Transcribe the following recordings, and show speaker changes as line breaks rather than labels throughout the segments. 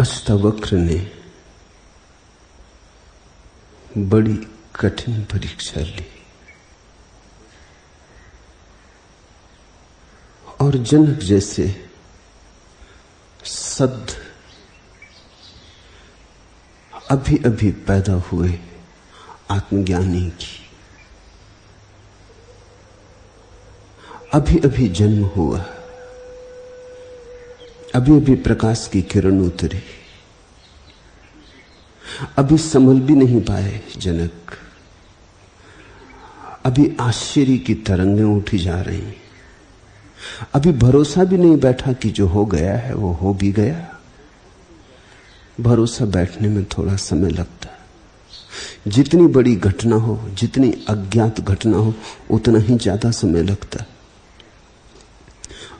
अष्टावक्र ने बड़ी कठिन परीक्षा ली और जनक जैसे सद अभी अभी पैदा हुए आत्मज्ञानी की अभी अभी जन्म हुआ, अभी अभी प्रकाश की किरण उतरी, अभी संभल भी नहीं पाए जनक, अभी आश्चर्य की तरंगें उठी जा रही, अभी भरोसा भी नहीं बैठा कि जो हो गया है वो हो भी गया। भरोसा बैठने में थोड़ा समय लगता है। जितनी बड़ी घटना हो, जितनी अज्ञात घटना हो, उतना ही ज्यादा समय लगता है।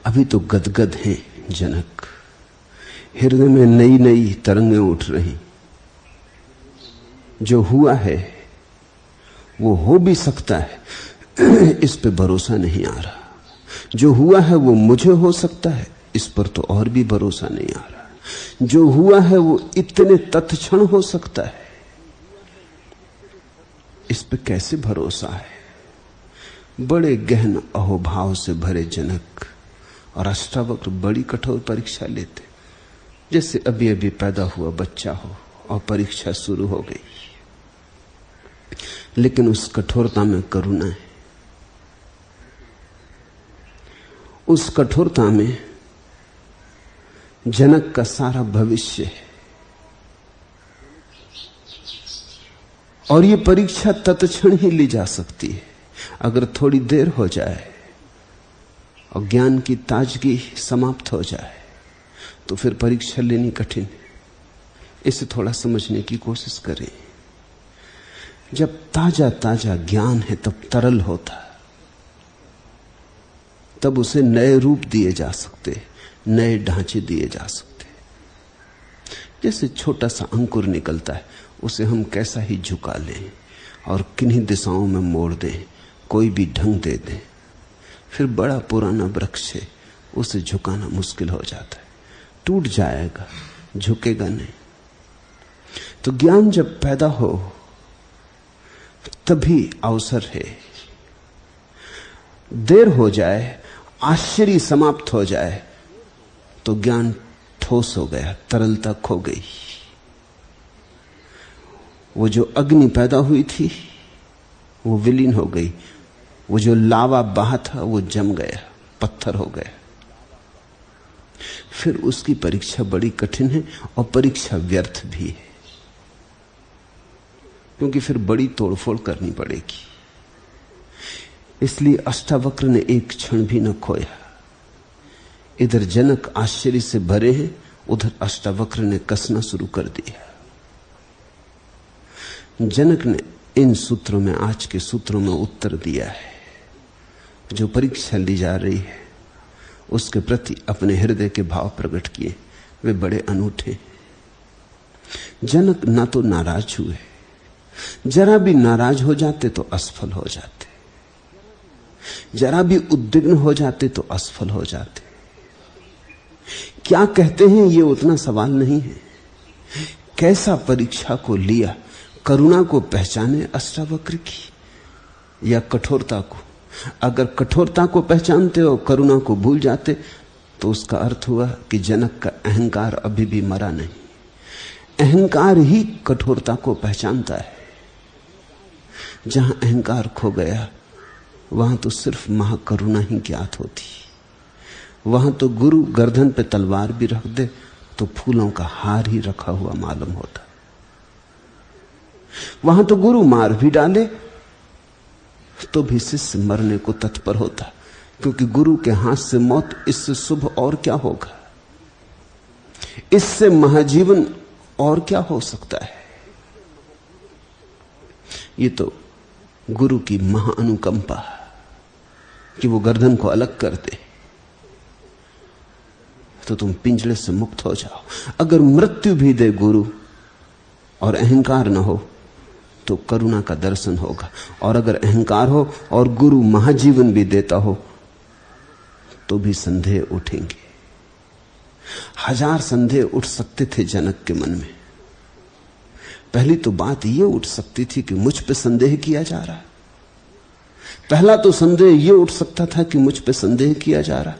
अभी तो गदगद हैं जनक, हृदय में नई नई तरंगें उठ रही। जो हुआ है वो हो भी सकता है, इस पे भरोसा नहीं आ रहा। जो हुआ है वो मुझे हो सकता है, इस पर तो और भी भरोसा नहीं आ रहा। जो हुआ है वो इतने तत्क्षण हो सकता है, इस पे कैसे भरोसा है। बड़े गहन अहोभाव से भरे जनक और अष्टावक्र बड़ी कठोर परीक्षा लेते, जैसे अभी अभी पैदा हुआ बच्चा हो और परीक्षा शुरू हो गई। लेकिन उस कठोरता में करुणा है, उस कठोरता में जनक का सारा भविष्य है। और ये परीक्षा तत्क्षण ही ली जा सकती है। अगर थोड़ी देर हो जाए और ज्ञान की ताजगी समाप्त हो जाए तो फिर परीक्षा लेनी कठिन है। इसे थोड़ा समझने की कोशिश करें। जब ताजा ताजा ज्ञान है तब तरल होता है, तब उसे नए रूप दिए जा सकते, नए ढांचे दिए जा सकते। जैसे छोटा सा अंकुर निकलता है, उसे हम कैसा ही झुका लें और किन्हीं दिशाओं में मोड़ दें, कोई भी ढंग दे दें, फिर बड़ा पुराना वृक्ष है, उसे झुकाना मुश्किल हो जाता है, टूट जाएगा, झुकेगा नहीं। तो ज्ञान जब पैदा हो तभी अवसर है। देर हो जाए, आश्चर्य समाप्त हो जाए तो ज्ञान ठोस हो गया, तरलता खो गई। वो जो अग्नि पैदा हुई थी वो विलीन हो गई, वो जो लावा बहा था वो जम गया, पत्थर हो गया। फिर उसकी परीक्षा बड़ी कठिन है और परीक्षा व्यर्थ भी है, क्योंकि फिर बड़ी तोड़फोड़ करनी पड़ेगी। इसलिए अष्टावक्र ने एक क्षण भी न खोया। इधर जनक आश्चर्य से भरे हैं, उधर अष्टावक्र ने कसना शुरू कर दिया। जनक ने इन सूत्रों में, आज के सूत्रों में उत्तर दिया है। जो परीक्षा ली जा रही है उसके प्रति अपने हृदय के भाव प्रकट किए, वे बड़े अनूठे। जनक ना तो नाराज हुए, जरा भी नाराज हो जाते तो असफल हो जाते, जरा भी उद्विग्न हो जाते तो असफल हो जाते। क्या कहते हैं ये उतना सवाल नहीं है, कैसा परीक्षा को लिया। करुणा को पहचाने अष्टावक्र की या कठोरता को। अगर कठोरता को पहचानते और करुणा को भूल जाते तो उसका अर्थ हुआ कि जनक का अहंकार अभी भी मरा नहीं। अहंकार ही कठोरता को पहचानता है। जहां अहंकार खो गया वहां तो सिर्फ महाकरुणा ही ज्ञात होती। वहां तो गुरु गर्दन पे तलवार भी रख दे तो फूलों का हार ही रखा हुआ मालूम होता। वहां तो गुरु मार भी डाले तो भी शिष्य मरने को तत्पर होता, क्योंकि गुरु के हाथ से मौत इससे शुभ और क्या होगा, इससे महाजीवन और क्या हो सकता है। ये तो गुरु की महाअनुकंपा कि वो गर्दन को अलग कर दे तो तुम पिंजड़े से मुक्त हो जाओ। अगर मृत्यु भी दे गुरु और अहंकार न हो तो करुणा का दर्शन होगा, और अगर अहंकार हो और गुरु महाजीवन भी देता हो तो भी संदेह उठेंगे। हजार संदेह उठ सकते थे जनक के मन में। पहली तो बात यह उठ सकती थी कि मुझ पे संदेह किया जा रहा। पहला तो संदेह यह उठ सकता था कि मुझ पे संदेह किया जा रहा।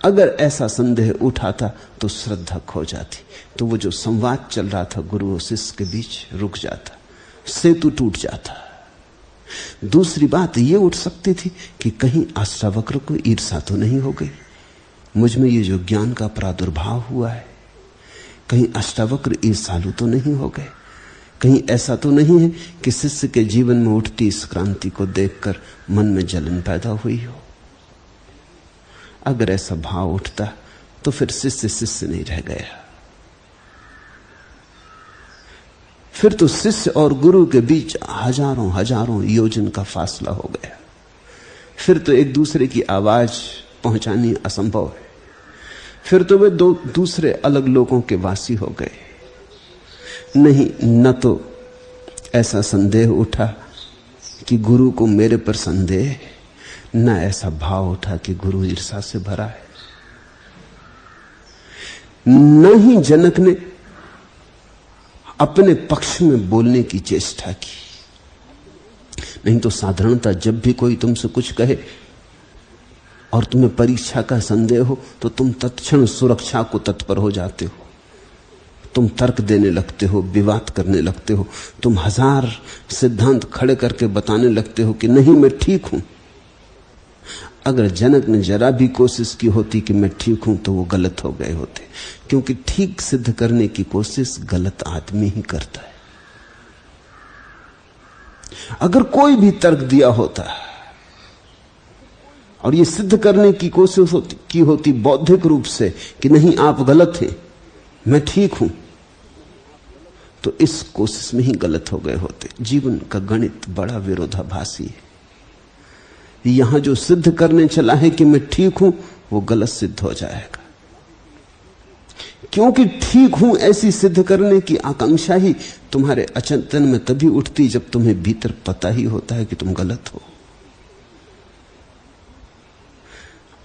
अगर ऐसा संदेह उठाता तो श्रद्धा खो जाती, तो वो जो संवाद चल रहा था गुरु और शिष्य के बीच रुक जाता, सेतु टूट जाता। दूसरी बात यह उठ सकती थी कि कहीं अष्टावक्र को ईर्ष्या तो नहीं हो गई, मुझ में ये जो ज्ञान का प्रादुर्भाव हुआ है, कहीं अष्टावक्र ईर्ष्यालु तो नहीं हो गए, कहीं ऐसा तो नहीं है कि शिष्य के जीवन में उठती इस क्रांति को देखकर मन में जलन पैदा हुई हो। अगर ऐसा भाव उठता तो फिर शिष्य शिष्य नहीं रह गया, फिर तो शिष्य और गुरु के बीच हजारों हजारों योजन का फासला हो गया। फिर तो एक दूसरे की आवाज पहुंचानी असंभव है, फिर तो वे दो दूसरे अलग लोगों के वासी हो गए। नहीं, न तो ऐसा संदेह उठा कि गुरु को मेरे पर संदेह, न ऐसा भाव उठा कि गुरु ईर्ष्या से भरा है। न ही जनक ने अपने पक्ष में बोलने की चेष्टा की। नहीं तो साधारणतः जब भी कोई तुमसे कुछ कहे और तुम्हें परीक्षा का संदेह हो तो तुम तत्क्षण सुरक्षा को तत्पर हो जाते हो, तुम तर्क देने लगते हो, विवाद करने लगते हो, तुम हजार सिद्धांत खड़े करके बताने लगते हो कि नहीं मैं ठीक हूं। अगर जनक ने जरा भी कोशिश की होती कि मैं ठीक हूं तो वो गलत हो गए होते, क्योंकि ठीक सिद्ध करने की कोशिश गलत आदमी ही करता है। अगर कोई भी तर्क दिया होता और ये सिद्ध करने की कोशिश की होती बौद्धिक रूप से कि नहीं आप गलत हैं, मैं ठीक हूं, तो इस कोशिश में ही गलत हो गए होते। जीवन का गणित बड़ा विरोधाभासी है। यहां जो सिद्ध करने चला है कि मैं ठीक हूं, वो गलत सिद्ध हो जाएगा, क्योंकि ठीक हूं ऐसी सिद्ध करने की आकांक्षा ही तुम्हारे अचेतन में तभी उठती जब तुम्हें भीतर पता ही होता है कि तुम गलत हो।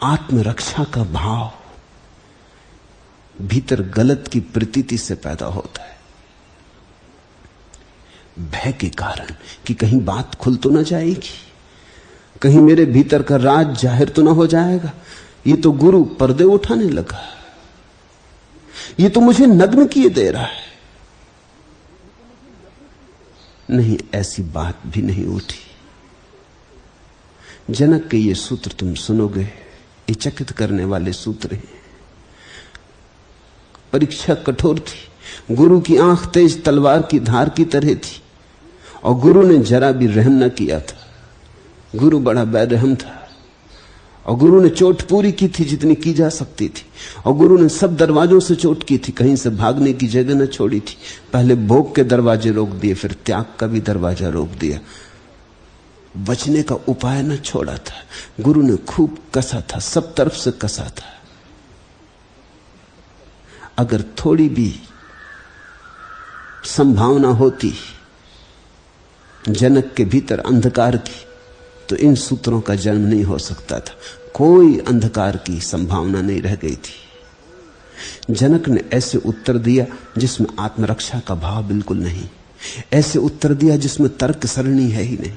आत्मरक्षा का भाव भीतर गलत की प्रतीति से पैदा होता है, भय के कारण कि कहीं बात खुल तो ना जाएगी, कहीं मेरे भीतर का राज जाहिर तो ना हो जाएगा। ये तो गुरु पर्दे उठाने लगा, ये तो मुझे नग्न किए दे रहा है। नहीं, ऐसी बात भी नहीं उठी। जनक के ये सूत्र तुम सुनोगे, ये चकित करने वाले सूत्र हैं। परीक्षा कठोर थी, गुरु की आंख तेज तलवार की धार की तरह थी, और गुरु ने जरा भी रहम न किया था। गुरु बड़ा बेरहम था, और गुरु ने चोट पूरी की थी जितनी की जा सकती थी, और गुरु ने सब दरवाजों से चोट की थी, कहीं से भागने की जगह न छोड़ी थी। पहले भोग के दरवाजे रोक दिए, फिर त्याग का भी दरवाजा रोक दिया, बचने का उपाय न छोड़ा था। गुरु ने खूब कसा था, सब तरफ से कसा था। अगर थोड़ी भी संभावना होती जनक के भीतर अंधकार की, तो इन सूत्रों का जन्म नहीं हो सकता था। कोई अंधकार की संभावना नहीं रह गई थी। जनक ने ऐसे उत्तर दिया जिसमें आत्मरक्षा का भाव बिल्कुल नहीं, ऐसे उत्तर दिया जिसमें तर्क सरणी है ही नहीं।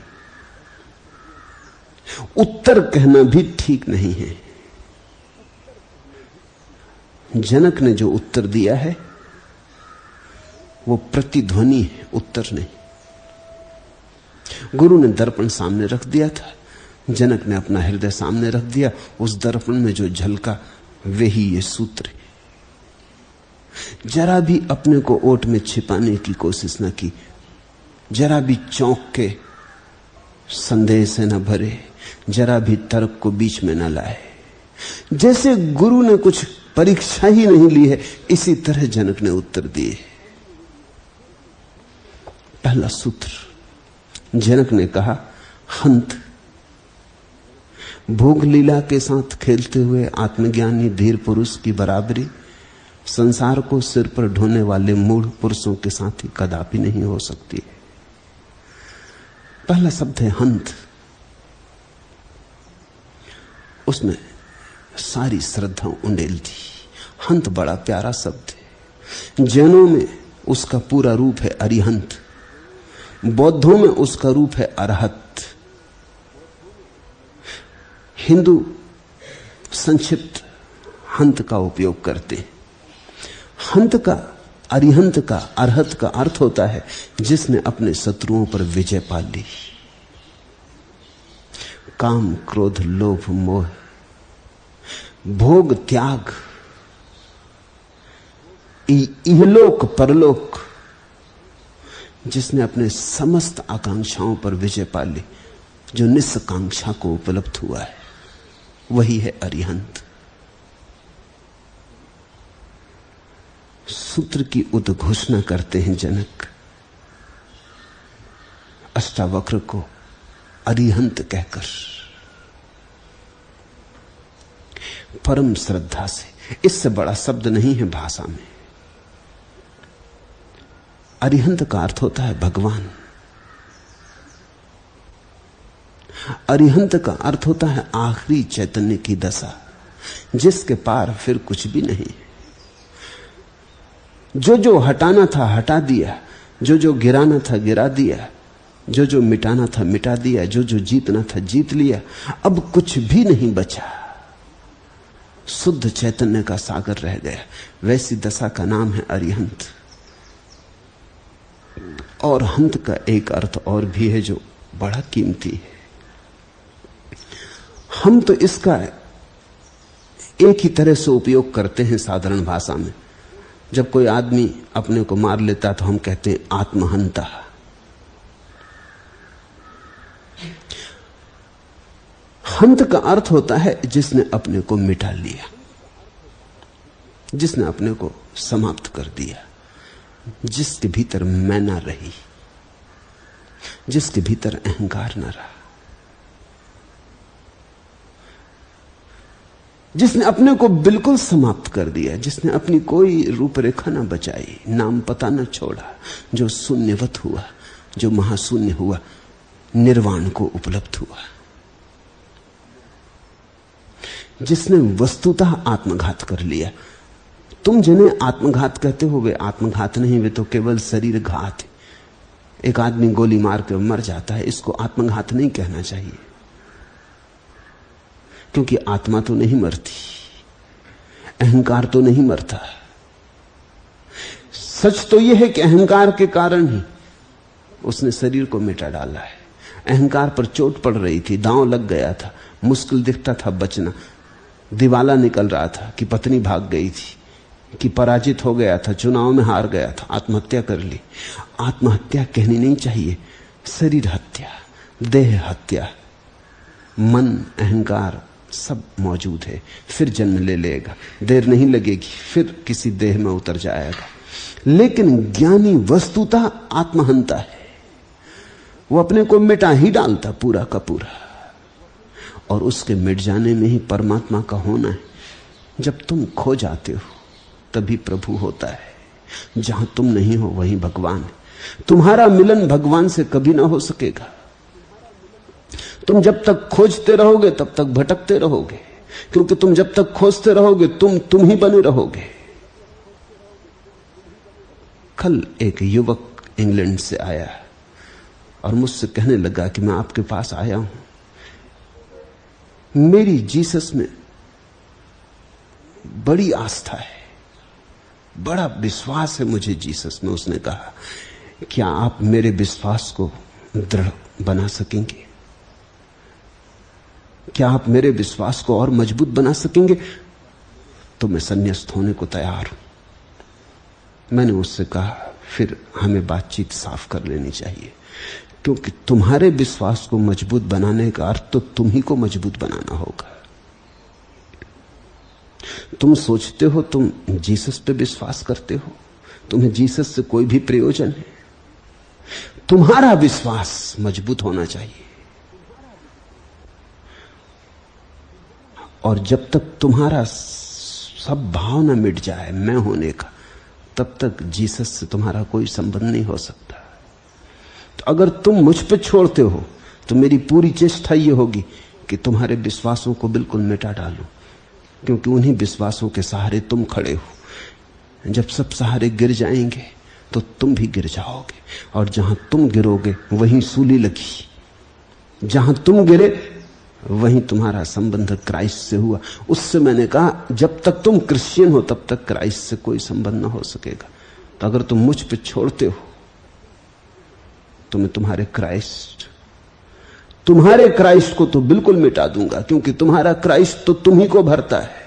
उत्तर कहना भी ठीक नहीं है। जनक ने जो उत्तर दिया है वो प्रतिध्वनि है, उत्तर नहीं। गुरु ने दर्पण सामने रख दिया था, जनक ने अपना हृदय सामने रख दिया। उस दर्पण में जो झलका वे ही ये सूत्र। जरा भी अपने को ओट में छिपाने की कोशिश न की, जरा भी चौंक के संदेह से न भरे, जरा भी तर्क को बीच में न लाए। जैसे गुरु ने कुछ परीक्षा ही नहीं ली है, इसी तरह जनक ने उत्तर दिए। पहला सूत्र जनक ने कहा, हंत भोग लीला के साथ खेलते हुए आत्मज्ञानी धीर पुरुष की बराबरी संसार को सिर पर ढोने वाले मूढ़ पुरुषों के साथ ही कदापि नहीं हो सकती है। पहला शब्द है हंत। उसमें सारी श्रद्धा उंडेल दी। हंत बड़ा प्यारा शब्द है। जैनों में उसका पूरा रूप है अरिहंत, बौद्धों में उसका रूप है अरहत। हिंदू संक्षिप्त हंत का उपयोग करते हैं। हंत का, अरिहंत का, अरहत का अर्थ होता है जिसने अपने शत्रुओं पर विजय पा ली। काम, क्रोध, लोभ, मोह, भोग, त्याग, इहलोक परलोक, जिसने अपने समस्त आकांक्षाओं पर विजय पा ली, जो निस्कांक्षा को उपलब्ध हुआ है, वही है अरिहंत। सूत्र की उद्घोषणा करते हैं जनक अष्टावक्र को अरिहंत कहकर, परम श्रद्धा से। इससे बड़ा शब्द नहीं है भाषा में। अरिहंत का अर्थ होता है भगवान। अरिहंत का अर्थ होता है आखिरी चैतन्य की दशा, जिसके पार फिर कुछ भी नहीं। जो जो हटाना था हटा दिया, जो जो गिराना था गिरा दिया, जो जो मिटाना था मिटा दिया, जो जो जीतना था जीत लिया। अब कुछ भी नहीं बचा, शुद्ध चैतन्य का सागर रह गया। वैसी दशा का नाम है अरिहंत। और हंत का एक अर्थ और भी है जो बड़ा कीमती है। हम तो इसका एक ही तरह से उपयोग करते हैं साधारण भाषा में। जब कोई आदमी अपने को मार लेता तो हम कहते हैं आत्महंता। हंत का अर्थ होता है जिसने अपने को मिटा लिया, जिसने अपने को समाप्त कर दिया, जिसके भीतर मैं ना रही, जिसके भीतर अहंकार ना रहा, जिसने अपने को बिल्कुल समाप्त कर दिया, जिसने अपनी कोई रूपरेखा ना बचाई, नाम पता ना छोड़ा, जो शून्यवत हुआ, जो महाशून्य हुआ, निर्वाण को उपलब्ध हुआ, जिसने वस्तुतः आत्मघात कर लिया। तुम जिन्हें आत्मघात कहते हो वे आत्मघात नहीं, वे तो केवल शरीर घात है। एक आदमी गोली मार कर मर जाता है, इसको आत्मघात नहीं कहना चाहिए, क्योंकि आत्मा तो नहीं मरती, अहंकार तो नहीं मरता। सच तो यह है कि अहंकार के कारण ही उसने शरीर को मिटा डाला है। अहंकार पर चोट पड़ रही थी, दांव लग गया था, मुश्किल दिखता था बचना, दिवाला निकल रहा था कि पत्नी भाग गई थी, कि पराजित हो गया था, चुनाव में हार गया था, आत्महत्या कर ली। आत्महत्या कहनी नहीं चाहिए, शरीर हत्या, देह हत्या। मन, अहंकार सब मौजूद है, फिर जन्म ले लेगा, देर नहीं लगेगी, फिर किसी देह में उतर जाएगा। लेकिन ज्ञानी वस्तुतः आत्महंता है, वो अपने को मिटा ही डालता पूरा का पूरा, और उसके मिट जाने में ही परमात्मा का होना है। जब तुम खो जाते हो तभी प्रभु होता है। जहां तुम नहीं हो वहीं भगवान है। तुम्हारा मिलन भगवान से कभी ना हो सकेगा। तुम जब तक खोजते रहोगे तब तक भटकते रहोगे, क्योंकि तुम जब तक खोजते रहोगे तुम ही बने रहोगे। कल एक युवक इंग्लैंड से आया और मुझसे कहने लगा कि मैं आपके पास आया हूं, मेरी जीसस में बड़ी आस्था है, बड़ा विश्वास है मुझे जीसस में। उसने कहा, क्या आप मेरे विश्वास को दृढ़ बना सकेंगे? क्या आप मेरे विश्वास को और मजबूत बना सकेंगे? तो मैं संन्यास्त होने को तैयार हूं। मैंने उससे कहा, फिर हमें बातचीत साफ कर लेनी चाहिए, क्योंकि तुम्हारे विश्वास को मजबूत बनाने का अर्थ तो तुम ही को मजबूत बनाना होगा। तुम सोचते हो तुम जीसस पे विश्वास करते हो, तुम्हें जीसस से कोई भी प्रयोजन है? तुम्हारा विश्वास मजबूत होना चाहिए, और जब तक तुम्हारा सब भाव न मिट जाए मैं होने का, तब तक जीसस से तुम्हारा कोई संबंध नहीं हो सकता। तो अगर तुम मुझ पे छोड़ते हो तो मेरी पूरी चेष्टा ये होगी कि तुम्हारे विश्वासों को बिल्कुल मिटा डालूं, क्योंकि उन्हीं विश्वासों के सहारे तुम खड़े हो। जब सब सहारे गिर जाएंगे तो तुम भी गिर जाओगे, और जहां तुम गिरोगे वहीं सूली लगी। जहां तुम गिरे वहीं तुम्हारा संबंध क्राइस्ट से हुआ। उससे मैंने कहा, जब तक तुम क्रिश्चियन हो तब तक क्राइस्ट से कोई संबंध ना हो सकेगा। तो अगर तुम मुझ पे छोड़ते हो तो मैं तुम्हारे क्राइस्ट को तो बिल्कुल मिटा दूंगा, क्योंकि तुम्हारा क्राइस्ट तो तुम ही को भरता है।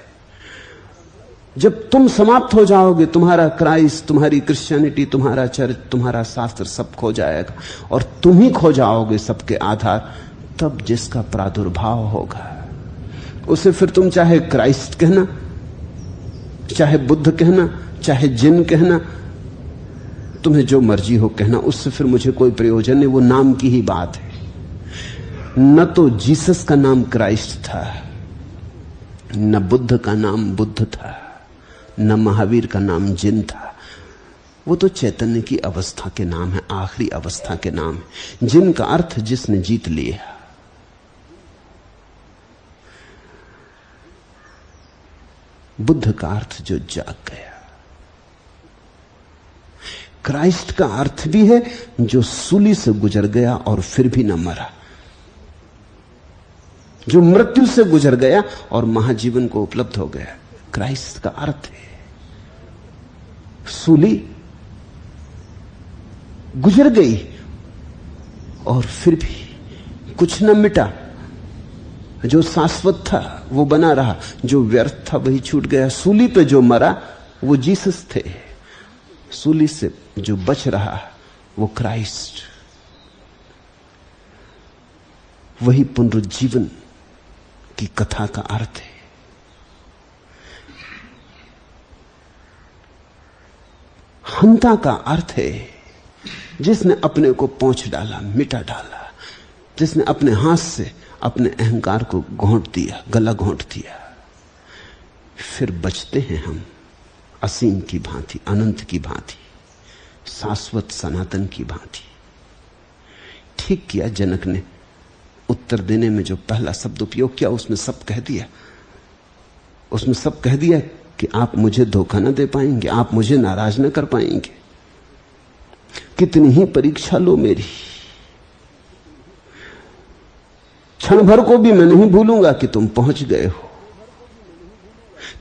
जब तुम समाप्त हो जाओगे, तुम्हारा क्राइस्ट, तुम्हारी क्रिश्चियनिटी, तुम्हारा चर्च, तुम्हारा शास्त्र सब खो जाएगा, और तुम ही खो जाओगे सबके आधार। तब जिसका प्रादुर्भाव होगा उसे फिर तुम चाहे क्राइस्ट कहना, चाहे बुद्ध कहना, चाहे जिन कहना, तुम्हें जो मर्जी हो कहना, उससे फिर मुझे कोई प्रयोजन नहीं। वो नाम की ही बात है। न तो जीसस का नाम क्राइस्ट था, न बुद्ध का नाम बुद्ध था, न महावीर का नाम जिन था। वो तो चैतन्य की अवस्था के नाम है, आखिरी अवस्था के नाम है। जिन का अर्थ जिसने जीत लिया। बुद्ध का अर्थ जो जाग गया। क्राइस्ट का अर्थ भी है जो सूली से गुजर गया और फिर भी न मरा, जो मृत्यु से गुजर गया और महाजीवन को उपलब्ध हो गया। क्राइस्ट का अर्थ है सूली गुजर गई और फिर भी कुछ न मिटा। जो शाश्वत था वो बना रहा, जो व्यर्थ था वही छूट गया। सूली पे जो मरा वो जीसस थे, सूली से जो बच रहा वो क्राइस्ट। वही पुनरुज्जीवन की कथा का अर्थ है। हंता का अर्थ है जिसने अपने को पोंछ डाला, मिटा डाला, जिसने अपने हाथ से अपने अहंकार को घोंट दिया, गला घोंट दिया। फिर बचते हैं हम असीम की भांति, अनंत की भांति, शाश्वत सनातन की भांति। ठीक किया जनक ने उत्तर देने में जो पहला शब्द उपयोग किया, उसमें सब कह दिया। उसमें सब कह दिया कि आप मुझे धोखा न दे पाएंगे, आप मुझे नाराज न कर पाएंगे। कितनी ही परीक्षा लो मेरी, क्षण भर को भी मैं नहीं भूलूंगा कि तुम पहुंच गए हो।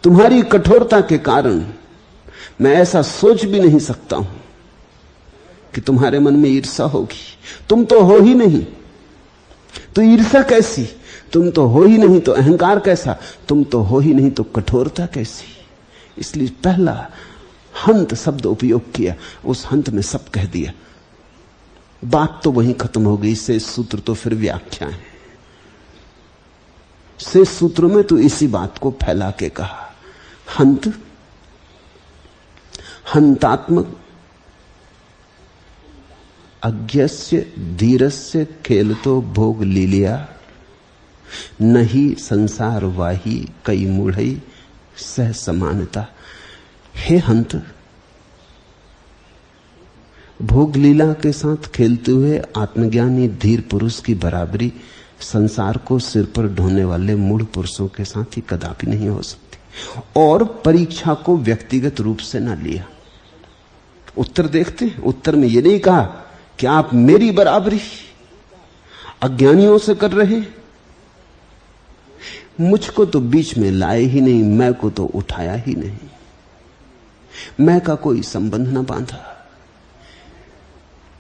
तुम्हारी कठोरता के कारण मैं ऐसा सोच भी नहीं सकता हूं कि तुम्हारे मन में ईर्ष्या होगी। तुम तो हो ही नहीं, तो ईर्ष्या कैसी? तुम तो हो ही नहीं तो अहंकार कैसा? तुम तो हो ही नहीं तो कठोरता कैसी? इसलिए पहला हंत शब्द उपयोग किया, उस हंत में सब कह दिया। बात तो वहीं खत्म हो गई। शेष सूत्र तो फिर व्याख्या है। शेष सूत्रों में तो इसी बात को फैला के कहा। हंत, हंतात्मक, अज्ञस्य धीरस्य खेलतो भोग लीलिया, नहीं संसार वाही कई मूढ़ई सह समानता। हे हंत, भोग लीला के साथ खेलते हुए आत्मज्ञानी धीर पुरुष की बराबरी संसार को सिर पर ढोने वाले मूढ़ पुरुषों के साथ ही कदापि नहीं हो सकती। और परीक्षा को व्यक्तिगत रूप से न लिया। उत्तर देखते हैं, उत्तर में यह नहीं कहा कि आप मेरी बराबरी अज्ञानियों से कर रहे हैं। मुझको तो बीच में लाए ही नहीं, मैं को तो उठाया ही नहीं, मैं का कोई संबंध न बांधा।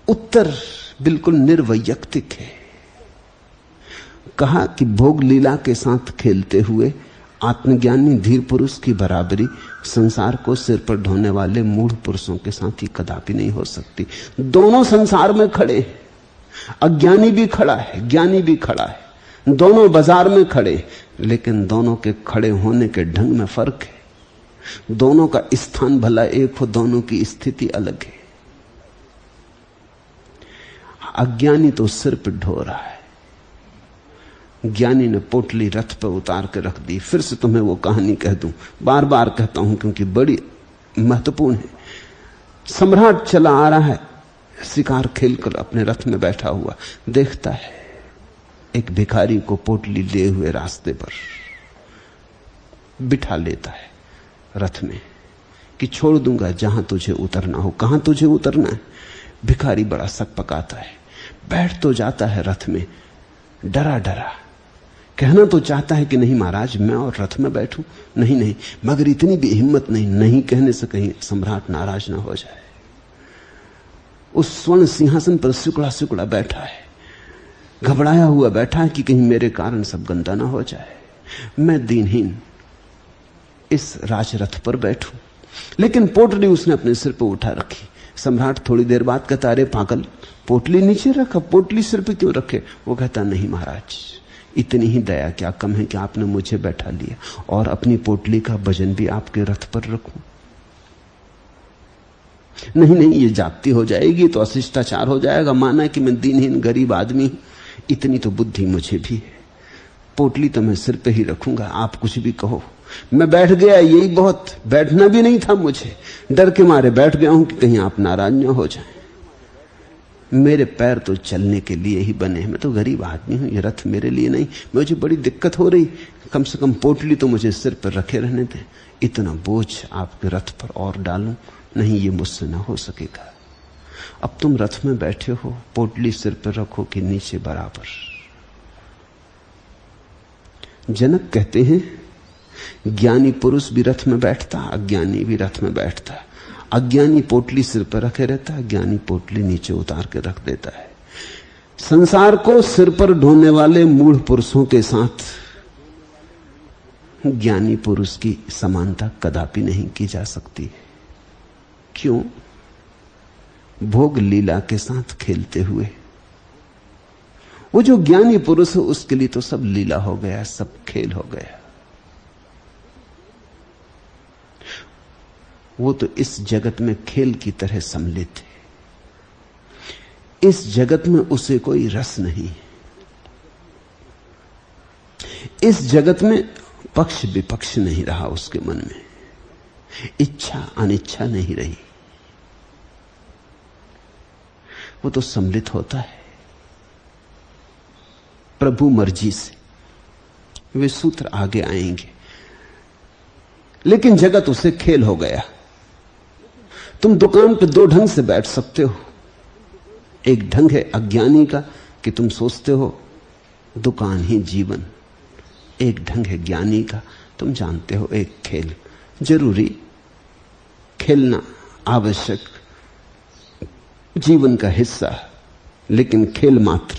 उत्तर बिल्कुल निर्वैयक्तिक है। कहा कि भोग लीला के साथ खेलते हुए आत्मज्ञानी धीर पुरुष की बराबरी संसार को सिर पर ढोने वाले मूढ़ पुरुषों के साथ ही कदापि नहीं हो सकती। दोनों संसार में खड़े हैं, अज्ञानी भी खड़ा है, ज्ञानी भी खड़ा है, दोनों बाजार में खड़े, लेकिन दोनों के खड़े होने के ढंग में फर्क है। दोनों का स्थान भला एक हो, दोनों की स्थिति अलग है। अज्ञानी तो सिर पर ढो रहा है, ज्ञानी ने पोटली रथ पर उतार के रख दी। फिर से तुम्हें वो कहानी कह दूं, बार बार कहता हूं क्योंकि बड़ी महत्वपूर्ण है। सम्राट चला आ रहा है, शिकार खेलकर अपने रथ में बैठा हुआ, देखता है एक भिखारी को पोटली लिए हुए रास्ते पर। बिठा लेता है रथ में कि छोड़ दूंगा जहां तुझे उतरना हो। कहां तुझे उतरना है? भिखारी बड़ा सक पकाता है, बैठ तो जाता है रथ में डरा डरा। कहना तो चाहता है कि नहीं महाराज मैं और रथ में बैठूं, नहीं नहीं, मगर इतनी भी हिम्मत नहीं, नहीं कहने से कहीं सम्राट नाराज ना हो जाए। उस स्वर्ण सिंहासन पर सिकुड़ा सिकुड़ा बैठा है, घबराया हुआ बैठा है कि कहीं मेरे कारण सब गंदा ना हो जाए, मैं दीनहीन इस राजरथ पर बैठूं। लेकिन पोटली उसने अपने सिर पर उठा रखी। सम्राट थोड़ी देर बाद कहता, अरे पागल, पोटली नीचे रखा, पोटली सिर पे क्यों रखे? वो कहता, नहीं महाराज, इतनी ही दया क्या कम है कि आपने मुझे बैठा लिया और अपनी पोटली का वजन भी आपके रथ पर रखूं। नहीं नहीं, ये जाप्ती हो जाएगी तो अशिष्टाचार हो जाएगा, माना कि मैं दीनहीन गरीब आदमी हूं, इतनी तो बुद्धि मुझे भी है। पोटली तो मैं सिर पे ही रखूंगा, आप कुछ भी कहो। मैं बैठ गया, यही बहुत। बैठना भी नहीं था मुझे, डर के मारे बैठ गया हूं कि कहीं आप नाराज न हो जाएं। मेरे पैर तो चलने के लिए ही बने हैं, मैं तो गरीब आदमी हूं, ये रथ मेरे लिए नहीं। मुझे बड़ी दिक्कत हो रही, कम से कम पोटली तो मुझे सिर पर रखे रहने दें। इतना बोझ आपके रथ पर और डालूं, नहीं, ये मुझसे ना हो सकेगा। अब तुम रथ में बैठे हो, पोटली सिर पर रखो कि नीचे बराबर। जनक कहते हैं ज्ञानी पुरुष भी रथ में बैठता, अज्ञानी भी रथ में बैठता। अज्ञानी पोटली सिर पर रखे रहता है, ज्ञानी पोटली नीचे उतार के रख देता है। संसार को सिर पर ढोने वाले मूढ़ पुरुषों के साथ ज्ञानी पुरुष की समानता कदापि नहीं की जा सकती। क्यों? भोग लीला के साथ खेलते हुए। वो जो ज्ञानी पुरुष है उसके लिए तो सब लीला हो गया, सब खेल हो गया। वो तो इस जगत में खेल की तरह सम्मिलित है। इस जगत में उसे कोई रस नहीं। इस जगत में पक्ष विपक्ष नहीं रहा उसके मन में, इच्छा अनिच्छा नहीं रही। वो तो सम्मिलित होता है प्रभु मर्जी से। वे सूत्र आगे आएंगे, लेकिन जगत उसे खेल हो गया। तुम दुकान पे दो ढंग से बैठ सकते हो। एक ढंग है अज्ञानी का कि तुम सोचते हो दुकान ही जीवन। एक ढंग है ज्ञानी का, तुम जानते हो एक खेल जरूरी, खेलना आवश्यक, जीवन का हिस्सा, लेकिन खेल मात्र।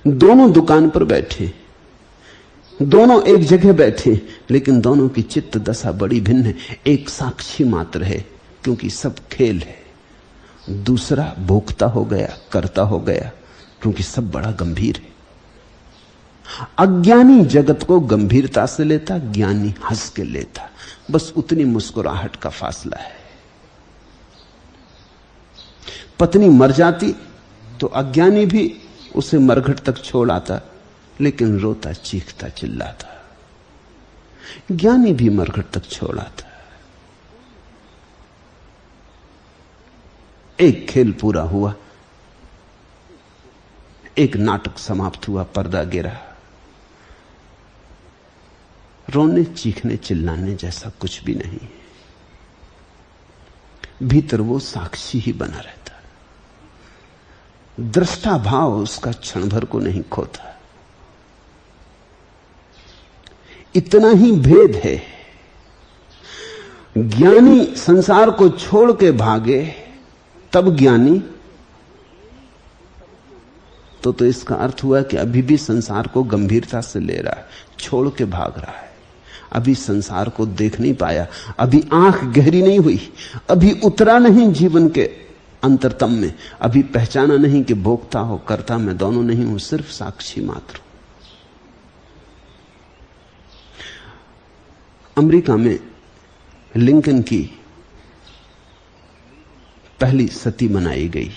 दोनों दुकान पर बैठे, दोनों एक जगह बैठे, लेकिन दोनों की चित्त दशा बड़ी भिन्न है। एक साक्षी मात्र है क्योंकि सब खेल है, दूसरा भोक्ता हो गया, कर्ता हो गया क्योंकि सब बड़ा गंभीर है। अज्ञानी जगत को गंभीरता से लेता, ज्ञानी हंस के लेता, बस उतनी मुस्कुराहट का फासला है। पत्नी मर जाती तो अज्ञानी भी उसे मरघट तक छोड़ आता, लेकिन रोता चीखता चिल्लाता। ज्ञानी भी मरघट तक छोड़ आता। एक खेल पूरा हुआ, एक नाटक समाप्त हुआ, पर्दा गिरा। रोने चीखने चिल्लाने जैसा कुछ भी नहीं। भीतर वो साक्षी ही बना रहता, दृष्टा भाव उसका क्षण भर को नहीं खोता। इतना ही भेद है। ज्ञानी संसार को छोड़ के भागे तब ज्ञानी, तो इसका अर्थ हुआ कि अभी भी संसार को गंभीरता से ले रहा है, छोड़ के भाग रहा है। अभी संसार को देख नहीं पाया, अभी आंख गहरी नहीं हुई, अभी उतरा नहीं जीवन के अंतरतम में, अभी पहचाना नहीं कि भोक्ता हो कर्ता मैं दोनों नहीं हूं, सिर्फ साक्षी मात्र हूं। अमेरिका में लिंकन की पहली सती मनाई गई,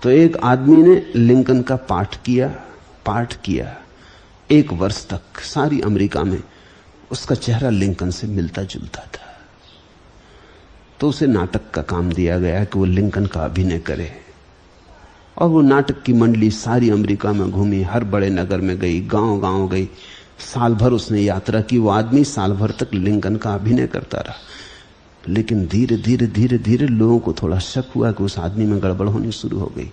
तो एक आदमी ने लिंकन का पाठ किया 1 वर्ष तक। सारी अमेरिका में उसका चेहरा लिंकन से मिलता जुलता था, तो उसे नाटक का काम दिया गया कि वो लिंकन का अभिनय करे। और वो नाटक की मंडली सारी अमेरिका में घूमी, हर बड़े नगर में गई, गांव गांव गई, साल भर उसने यात्रा की। वो आदमी साल भर तक लिंकन का अभिनय करता रहा, लेकिन धीरे धीरे धीरे धीरे लोगों को थोड़ा शक हुआ कि उस आदमी में गड़बड़ होनी शुरू हो गई।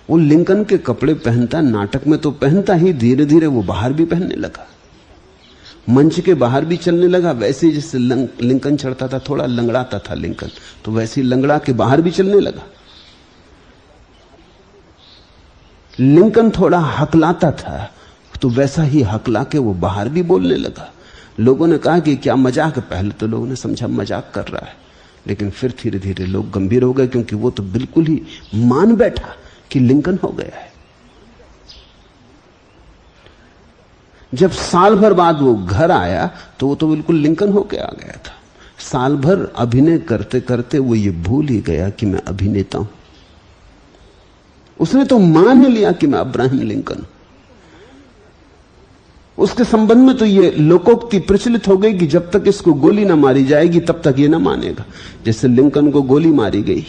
वो लिंकन के कपड़े पहनता, नाटक में तो पहनता ही, धीरे धीरे वो बाहर भी पहनने लगा, मंच के बाहर भी चलने लगा। वैसे ही जिससे लिंकन चढ़ता था, थोड़ा लंगड़ाता था लिंकन, तो वैसे ही लंगड़ा के बाहर भी चलने लगा। लिंकन थोड़ा हकलाता था, तो वैसा ही हकला के वो बाहर भी बोलने लगा। लोगों ने कहा कि क्या मजाक है। पहले तो लोगों ने समझा मजाक कर रहा है, लेकिन फिर धीरे धीरे लोग गंभीर हो गए, क्योंकि वो तो बिल्कुल ही मान बैठा कि लिंकन हो गया है। जब साल भर बाद वो घर आया तो वो तो बिल्कुल लिंकन होके आ गया था। साल भर अभिनय करते करते वो ये भूल ही गया कि मैं अभिनेता हूं। उसने तो मान ही लिया कि मैं अब्राहम लिंकन। उसके संबंध में तो ये लोकोक्ति प्रचलित हो गई कि जब तक इसको गोली ना मारी जाएगी तब तक ये ना मानेगा। जैसे लिंकन को गोली मारी गई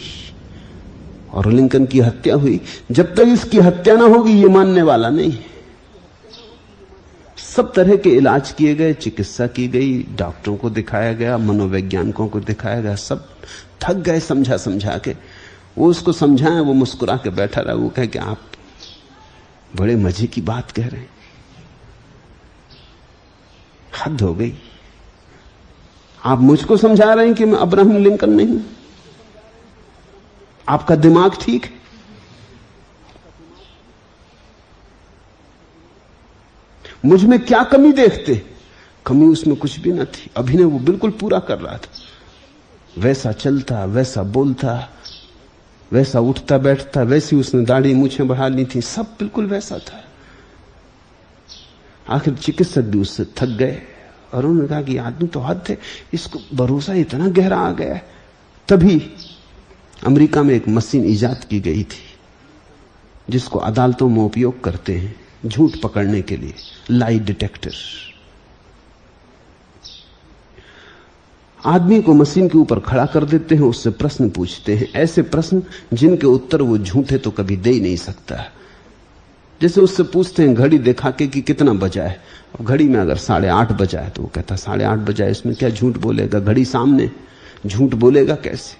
और लिंकन की हत्या हुई, जब तक इसकी हत्या ना होगी ये मानने वाला नहीं। सब तरह के इलाज किए गए, चिकित्सा की गई, डॉक्टरों को दिखाया गया, मनोवैज्ञानिकों को दिखाया गया, सब थक गए समझा समझा के। वो उसको समझाएं, वो मुस्कुरा के बैठा रहा। वो कहे कि आप बड़े मजे की बात कह रहे हैं, हद हो गई। आप मुझको समझा रहे हैं कि मैं अब्राहम लिंकन नहीं हूं? आपका दिमाग ठीक है? मुझ में क्या कमी देखते? कमी उसमें कुछ भी ना थी। अभिनय वो बिल्कुल पूरा कर रहा था। वैसा चलता, वैसा बोलता, वैसा उठता बैठता, वैसी उसने दाढ़ी मूछें बढ़ा ली थी, सब बिल्कुल वैसा था। आखिर चिकित्सक भी उससे थक गए और उन्होंने कहा कि आदमी तो हद है, इसको भरोसा इतना गहरा आ गया है। तभी अमेरिका में एक मशीन इजाद की गई थी जिसको अदालतों में उपयोग करते हैं झूठ पकड़ने के लिए, लाई डिटेक्टर। आदमी को मशीन के ऊपर खड़ा कर देते हैं, उससे प्रश्न पूछते हैं, ऐसे प्रश्न जिनके उत्तर वो झूठे तो कभी दे ही नहीं सकता। जैसे उससे पूछते हैं घड़ी दिखा के कि कितना बजा है, अब घड़ी में अगर 8:30 बजा है तो वो कहता 8:30 बजा है, इसमें क्या झूठ बोलेगा? घड़ी सामने, झूठ बोलेगा कैसे?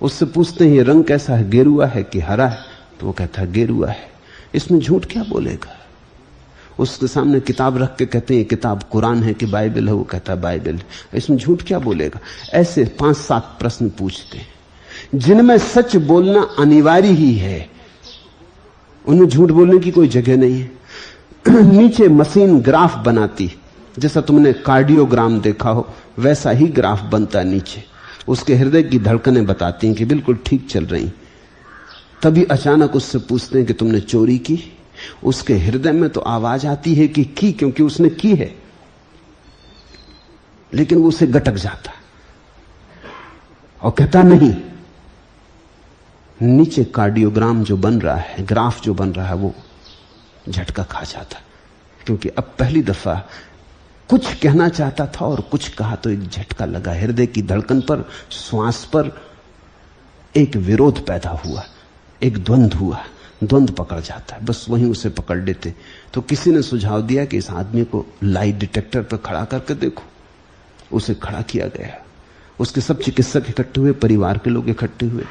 उससे पूछते हैं ये रंग कैसा है, गेरुआ है कि हरा है, तो वो कहता है गेरुआ है, इसमें झूठ क्या बोलेगा? उसके सामने किताब रख के कहते हैं किताब कुरान है कि बाइबल है, वो कहता है बाइबल है, इसमें झूठ क्या बोलेगा? ऐसे 5-7 प्रश्न पूछते हैं जिनमें सच बोलना अनिवार्य ही है, उनमें झूठ बोलने की कोई जगह नहीं है। नीचे मशीन ग्राफ बनाती, जैसा तुमने कार्डियोग्राम देखा हो वैसा ही ग्राफ बनता है नीचे। उसके हृदय की धड़कनें बताती हैं कि बिल्कुल ठीक चल रही। तभी अचानक उससे पूछते हैं कि तुमने चोरी की? उसके हृदय में तो आवाज आती है कि की, क्योंकि उसने की है, लेकिन वो उसे गटक जाता और कहता नहीं। नीचे कार्डियोग्राम जो बन रहा है, ग्राफ जो बन रहा है, वो झटका खा जाता, क्योंकि अब पहली दफा कुछ कहना चाहता था और कुछ कहा तो एक झटका लगा। हृदय की धड़कन पर, श्वास पर एक विरोध पैदा हुआ, एक द्वंद्व हुआ, द्वंद्व पकड़ जाता है, बस वहीं उसे पकड़ लेते। तो किसी ने सुझाव दिया कि इस आदमी को लाई डिटेक्टर पर खड़ा करके देखो। उसे खड़ा किया गया, उसके सब चिकित्सक इकट्ठे हुए, परिवार के लोग इकट्ठे हुए।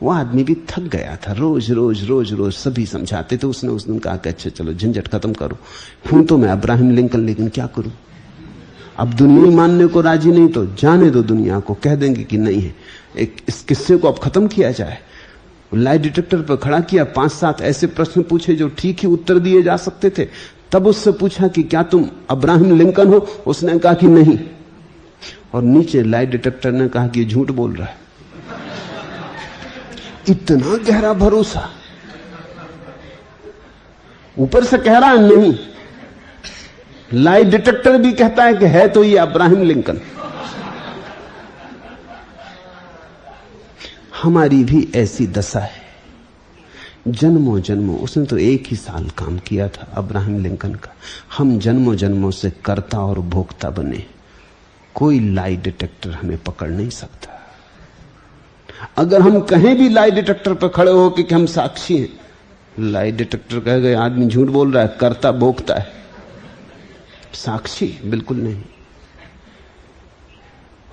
वो आदमी भी थक गया था, रोज रोज रोज रोज सभी समझाते थे। उसने उस दिन कहा कि अच्छा चलो झंझट खत्म करो, हूं तो मैं अब्राहम लिंकन, लेकिन क्या करूं? अब दुनिया मानने को राजी नहीं, तो जाने दो, दुनिया को कह देंगे कि नहीं है। इस किस्से को अब खत्म किया जाए। लाई डिटेक्टर पर खड़ा किया, 5-7 ऐसे प्रश्न पूछे जो ठीक ही उत्तर दिए जा सकते थे। तब उससे पूछा कि क्या तुम अब्राहम लिंकन हो? उसने कहा कि नहीं। और नीचे लाई डिटेक्टर ने कहा कि ये झूठ बोल रहा है। इतना गहरा भरोसा, ऊपर से कह रहा है नहीं, लाई डिटेक्टर भी कहता है कि है तो ये अब्राहम लिंकन। हमारी भी ऐसी दशा है, जन्मों जन्मों। उसने तो एक ही साल काम किया था अब्राहम लिंकन का, हम जन्मों जन्मों से कर्ता और भोक्ता बने। कोई लाई डिटेक्टर हमें पकड़ नहीं सकता। अगर हम कहीं भी लाई डिटेक्टर पर खड़े हो कि हम साक्षी हैं, लाई डिटेक्टर कह गए आदमी झूठ बोल रहा है, कर्ता भोक्ता है। साक्षी बिल्कुल नहीं।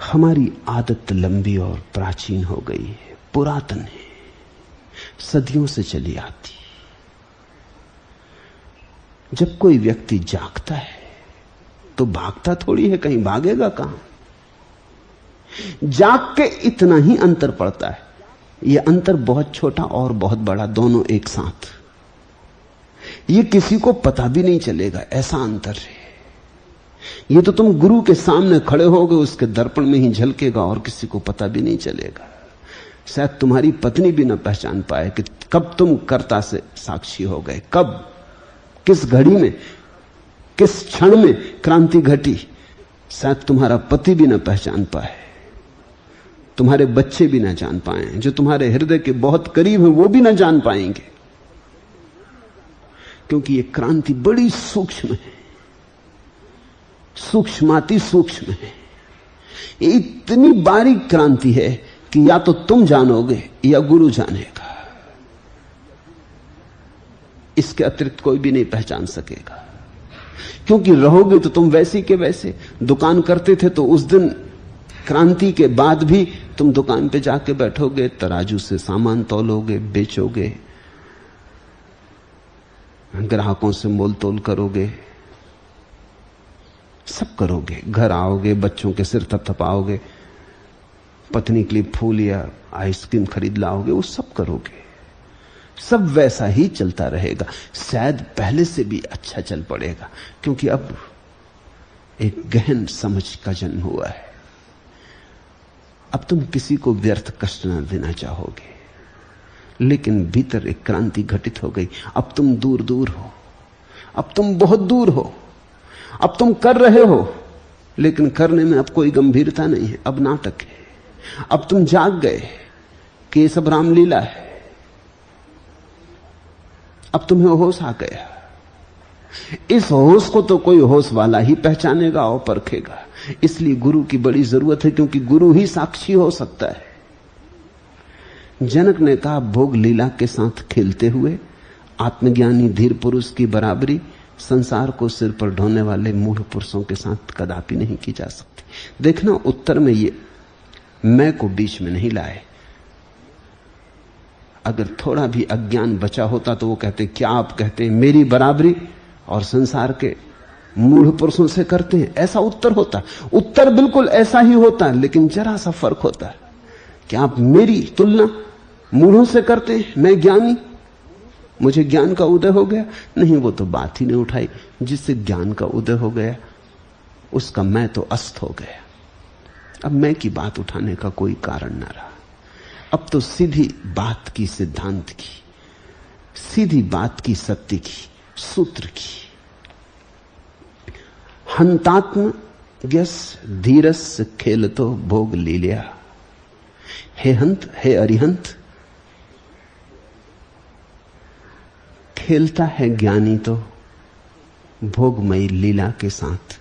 हमारी आदत लंबी और प्राचीन हो गई है, पुरातन है, सदियों से चली आती। जब कोई व्यक्ति जागता है तो भागता थोड़ी है, कहीं भागेगा कहां। जाग के इतना ही अंतर पड़ता है। यह अंतर बहुत छोटा और बहुत बड़ा, दोनों एक साथ। यह किसी को पता भी नहीं चलेगा, ऐसा अंतर है। ये तो तुम गुरु के सामने खड़े होगे, उसके दर्पण में ही झलकेगा और किसी को पता भी नहीं चलेगा। शायद तुम्हारी पत्नी भी न पहचान पाए कि कब तुम कर्ता से साक्षी हो गए, कब, किस घड़ी में, किस क्षण में क्रांति घटी। शायद तुम्हारा पति भी न पहचान पाए, तुम्हारे बच्चे भी न जान पाए, जो तुम्हारे हृदय के बहुत करीब हैं वो भी न जान पाएंगे, क्योंकि ये क्रांति बड़ी सूक्ष्म है, सूक्ष्माति सूक्ष्म है। ये इतनी बारीक क्रांति है कि या तो तुम जानोगे या गुरु जानेगा, इसके अतिरिक्त कोई भी नहीं पहचान सकेगा। क्योंकि रहोगे तो तुम वैसे के वैसे। दुकान करते थे तो उस दिन क्रांति के बाद भी तुम दुकान पे जाके बैठोगे, तराजू से सामान तौलोगे, बेचोगे, ग्राहकों से मोल तोल करोगे, सब करोगे। घर आओगे, बच्चों के सिर थपथपाओगे, पत्नी के लिए फूल या आइसक्रीम खरीद लाओगे, वो सब करोगे। सब वैसा ही चलता रहेगा, शायद पहले से भी अच्छा चल पड़ेगा, क्योंकि अब एक गहन समझ का जन्म हुआ है। अब तुम किसी को व्यर्थ कष्ट न देना चाहोगे, लेकिन भीतर एक क्रांति घटित हो गई। अब तुम दूर दूर हो, अब तुम बहुत दूर हो। अब तुम कर रहे हो, लेकिन करने में अब कोई गंभीरता नहीं है, अब नाटक है। अब तुम जाग गए कि ये सब रामलीला है, अब तुम्हें होश आ गया। इस होश को तो कोई होश वाला ही पहचानेगा और परखेगा। इसलिए गुरु की बड़ी जरूरत है, क्योंकि गुरु ही साक्षी हो सकता है। जनक ने कहा, भोग लीला के साथ खेलते हुए आत्मज्ञानी धीर पुरुष की बराबरी संसार को सिर पर ढोने वाले मूढ़ पुरुषों के साथ कदापि नहीं की जा सकती। देखना, उत्तर में ये मैं को बीच में नहीं लाए। अगर थोड़ा भी अज्ञान बचा होता तो वो कहते, क्या आप कहते हैं मेरी बराबरी और संसार के मूढ़ पुरुषों से करते हैं? ऐसा उत्तर होता। उत्तर बिल्कुल ऐसा ही होता, लेकिन जरा सा फर्क होता है। क्या आप मेरी तुलना मूढ़ों से करते हैं? मैं ज्ञानी, मुझे ज्ञान का उदय हो गया? नहीं, वो तो बात ही नहीं उठाई। जिससे ज्ञान का उदय हो गया उसका मैं तो अस्त हो गया। अब मैं की बात उठाने का कोई कारण न रहा। अब तो सीधी बात की, सिद्धांत की, सीधी बात की, सत्य की, सूत्र की। हंतात्म यस धीरस खेलतो भोग लीलिया। हे हंत, हे अरिहंत, खेलता है ज्ञानी तो भोगमयी लीला के साथ,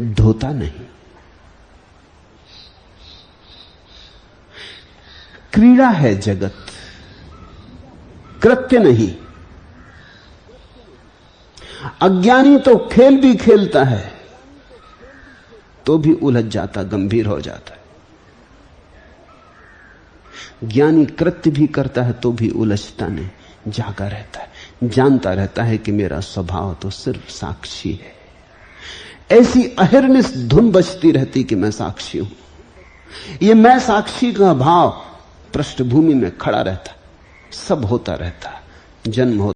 ढोता नहीं। क्रीड़ा है जगत, कृत्य नहीं। अज्ञानी तो खेल भी खेलता है तो भी उलझ जाता, गंभीर हो जाता है। ज्ञानी कृत्य भी करता है तो भी उलझता नहीं, जागा रहता है, जानता रहता है कि मेरा स्वभाव तो सिर्फ साक्षी है। ऐसी अहिर्निश धुन बजती रहती कि मैं साक्षी हूं। ये मैं साक्षी का भाव पृष्ठभूमि में खड़ा रहता, सब होता रहता, जन्म होता।